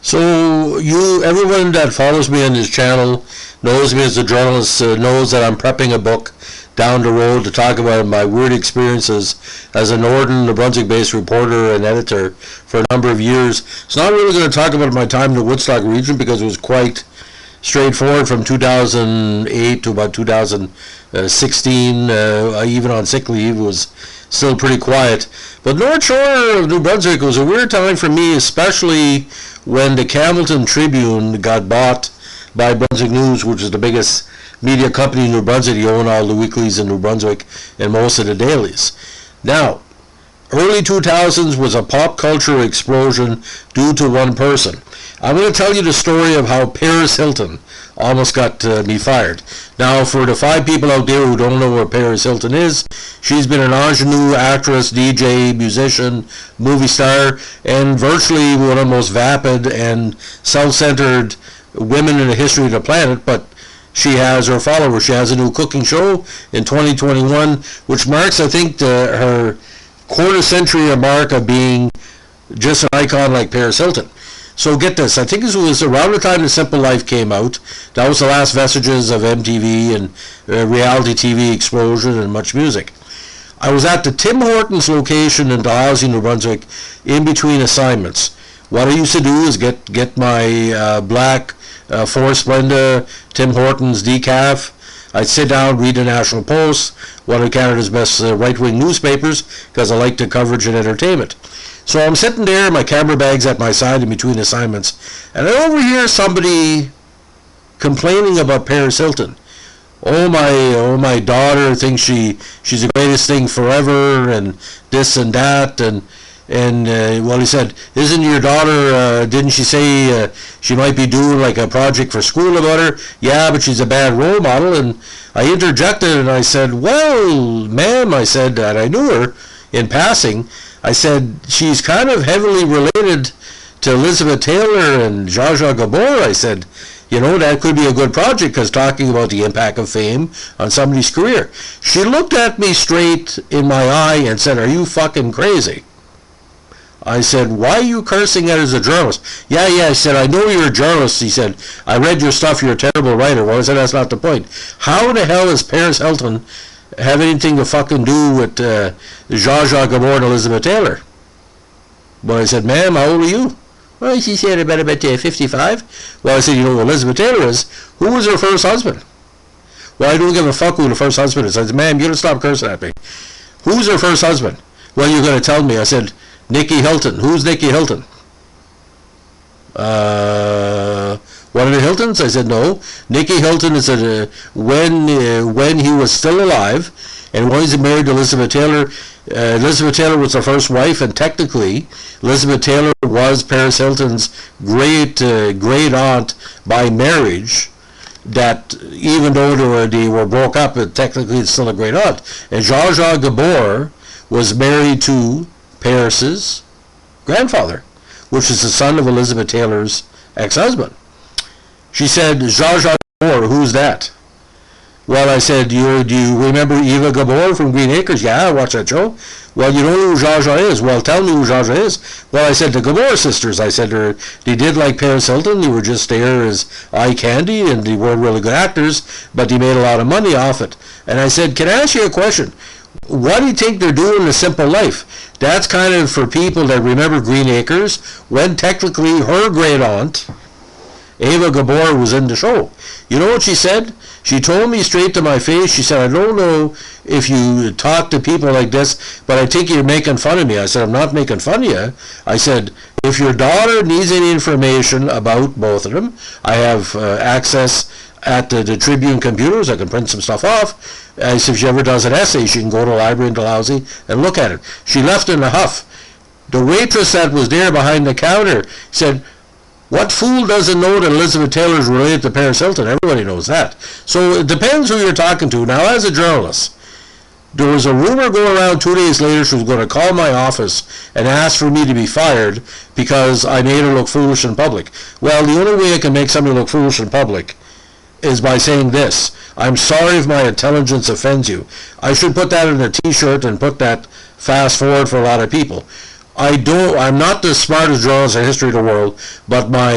So everyone that follows me on this channel, knows me as a journalist, knows that I'm prepping a book down the road to talk about my weird experiences as a northern New Brunswick-based reporter and editor for a number of years. It's not really going to talk about my time in the Woodstock region because it was quite straightforward from 2008 to about 2016. Even on sick leave, it was still pretty quiet. But North Shore of New Brunswick was a weird time for me, especially when the Campbellton Tribune got bought by Brunswick News, which is the biggest media company in New Brunswick. They own all the weeklies in New Brunswick and most of the dailies. Now, early 2000s was a pop culture explosion due to one person. I'm going to tell you the story of how Paris Hilton almost got me fired. Now, for the 5 people out there who don't know what Paris Hilton is, she's been an ingenue actress, DJ, musician, movie star, and virtually one of the most vapid and self-centered women in the history of the planet, but she has her followers. She has a new cooking show in 2021, which marks, I think, her quarter-century mark of being just an icon like Paris Hilton. So get this, I think this was around the time The Simple Life came out. That was the last vestiges of MTV and reality TV explosion and much music. I was at the Tim Hortons location in Dalhousie, New Brunswick, in between assignments. What I used to do is get my black Ford Splenda Tim Hortons decaf. I'd sit down, read the National Post, one of Canada's best right-wing newspapers, because I like the coverage and entertainment. So I'm sitting there, my camera bag's at my side in between assignments, and I overhear somebody complaining about Paris Hilton. Oh my daughter thinks she's the greatest thing forever, and this and that, and well, he said, isn't your daughter, didn't she say she might be doing like a project for school about her? Yeah, but she's a bad role model. And I interjected and I said, well, ma'am, I said that I knew her in passing. I said, she's kind of heavily related to Elizabeth Taylor and Zsa Zsa Gabor. I said, you know, that could be a good project because talking about the impact of fame on somebody's career. She looked at me straight in my eye and said, are you fucking crazy? I said, why are you cursing at as a journalist? Yeah, I said, I know you're a journalist. He said, I read your stuff, you're a terrible writer. Well, I said, that's not the point. How the hell does Paris Hilton have anything to fucking do with Zsa Zsa Gabor and Elizabeth Taylor? Well, I said, ma'am, how old are you? Well, she said about 55. Well, I said, you know who Elizabeth Taylor is? Who was her first husband? Well, I don't give a fuck who the first husband is. I said, ma'am, you gotta stop cursing at me. Who's her first husband? Well, you're gonna tell me. I said, Nicky Hilton. Who's Nicky Hilton? One of the Hiltons? I said, no. Nicky Hilton is when he was still alive, and when he's married to Elizabeth Taylor. Elizabeth Taylor was her first wife, and technically, Elizabeth Taylor was Paris Hilton's great aunt by marriage. That even though they were broke up, technically it's still a great aunt. And Zsa Zsa Gabor was married to Paris's grandfather, which is the son of Elizabeth Taylor's ex-husband. She said, Zsa Zsa Gabor, who's that? Well, I said, do you remember Eva Gabor from Green Acres? Yeah, I watched that show. Well, you know who Zsa Zsa is? Well, tell me who Zsa Zsa is. Well, I said, the Gabor sisters. I said, they did like Paris Hilton. They were just there as eye candy, and they weren't really good actors, but they made a lot of money off it. And I said, can I ask you a question? What do you think they're doing in The Simple Life? That's kind of for people that remember Green Acres, when technically her great aunt, Eva Gabor, was in the show. You know what she said? She told me straight to my face, she said, I don't know if you talk to people like this, but I think you're making fun of me. I said, I'm not making fun of you. I said, if your daughter needs any information about both of them, I have access at the Tribune computers. I can print some stuff off. I said, if she ever does an essay, she can go to the library in Dalhousie and look at it. She left in a huff. The waitress that was there behind the counter said, what fool doesn't know that Elizabeth Taylor is related to Paris Hilton? Everybody knows that. So it depends who you're talking to. Now, as a journalist, there was a rumor going around 2 days later she was going to call my office and ask for me to be fired because I made her look foolish in public. Well, the only way I can make somebody look foolish in public is by saying this: I'm sorry if my intelligence offends you. I should put that in a t-shirt and put that fast forward for a lot of people. I'm not the smartest journalist in the history of the world, but my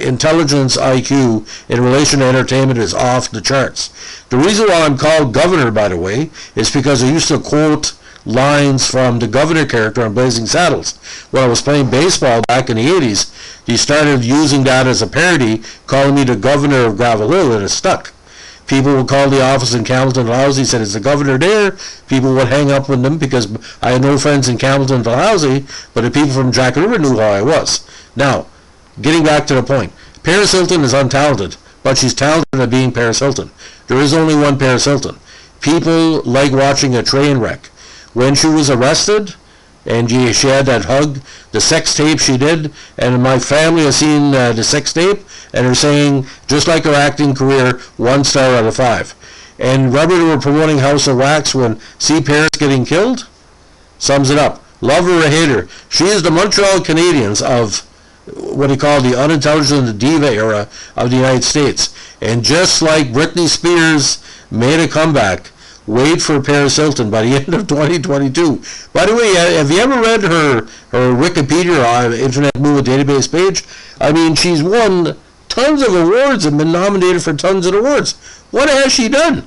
intelligence IQ in relation to entertainment is off the charts. The reason why I'm called Governor, by the way, is because I used to quote lines from the Governor character on Blazing Saddles. When I was playing baseball back in the 80s, he started using that as a parody, calling me the Governor of Gravel Hill, and it stuck. People would call the office in Campbellton, Dalhousie, said, "Is the governor there?" People would hang up with them because I had no friends in Campbellton, Dalhousie, but the people from Jack River knew who I was. Now, getting back to the point, Paris Hilton is untalented, but she's talented at being Paris Hilton. There is only one Paris Hilton. People like watching a train wreck. When she was arrested, and she had that hug, the sex tape she did, and my family has seen the sex tape, and they're saying, just like her acting career, 1 star out of 5. And remember they were promoting House of Wax when see Paris getting killed? Sums it up. Love her or hate her. She is the Montreal Canadiens of what he called the unintelligent diva era of the United States. And just like Britney Spears made a comeback, wait for Paris Hilton by the end of 2022. By the way, have you ever read her Wikipedia Internet Movie Database page? I mean, she's won tons of awards and been nominated for tons of awards. What has she done?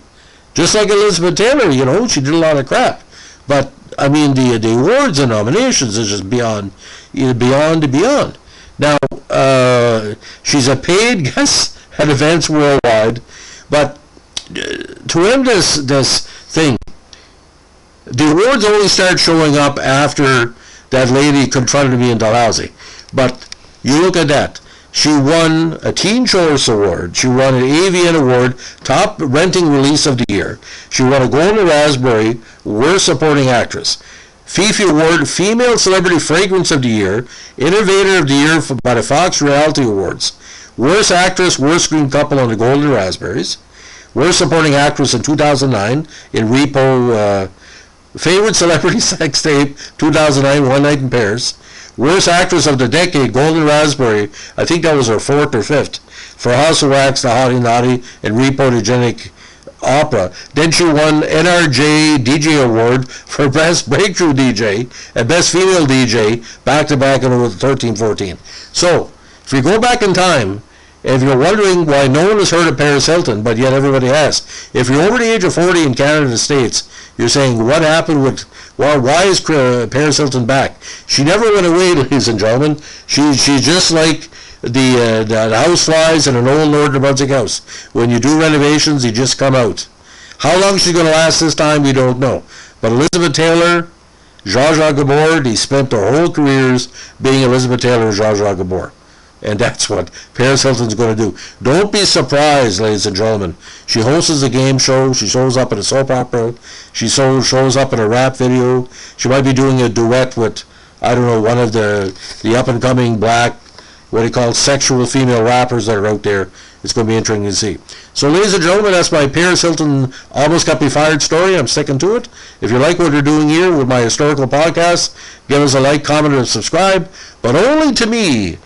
Just like Elizabeth Taylor, you know, she did a lot of crap. But, I mean, the awards and nominations is just beyond. Now, she's a paid guest at events worldwide, but to end this thing, the awards only start showing up after that lady confronted me in Dalhousie. But you look at that. She won a Teen Choice Award. She won an AVN Award, Top Renting Release of the Year. She won a Golden Raspberry, Worst Supporting Actress. Fifi Award, Female Celebrity Fragrance of the Year, Innovator of the Year by the Fox Reality Awards. Worst Actress, Worst Screen Couple on the Golden Raspberries. Worst Supporting Actress in 2009 in Repo. Favorite Celebrity Sex Tape 2009, One Night in Paris. Worst Actress of the Decade, Golden Raspberry. I think that was her 4th or 5th. For House of Wax, The Hottie Naughty, and Repotogenic Opera. Then she won NRJ DJ Award for Best Breakthrough DJ and Best Female DJ back-to-back in 13-14. So, if you go back in time, if you're wondering why no one has heard of Paris Hilton, but yet everybody has, if you're over the age of 40 in Canada and the States, you're saying, what happened with, well, why is Paris Hilton back? She never went away, ladies and gentlemen. She's just like the house flies in an old Lord New Brunswick house. When you do renovations, you just come out. How long she's going to last this time, we don't know. But Elizabeth Taylor, Zsa Zsa Gabor, they spent their whole careers being Elizabeth Taylor and Zsa Zsa Gabor. And that's what Paris Hilton's going to do. Don't be surprised, ladies and gentlemen. She hosts a game show. She shows up in a soap opera. She shows up in a rap video. She might be doing a duet with, I don't know, one of the up-and-coming black, what do you call it, sexual female rappers that are out there. It's going to be interesting to see. So, ladies and gentlemen, that's my Paris Hilton almost got me fired story. I'm sticking to it. If you like what we're doing here with my historical podcast, give us a like, comment, and subscribe. But only to me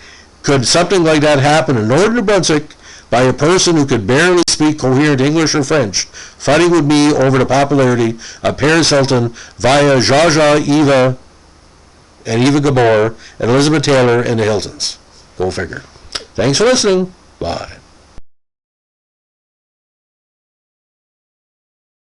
could something like that happen in Northern New Brunswick by a person who could barely speak coherent English or French, fighting with me over the popularity of Paris Hilton via Zsa Zsa, Eva Gabor, and Elizabeth Taylor and the Hiltons. Go figure. Thanks for listening. Bye.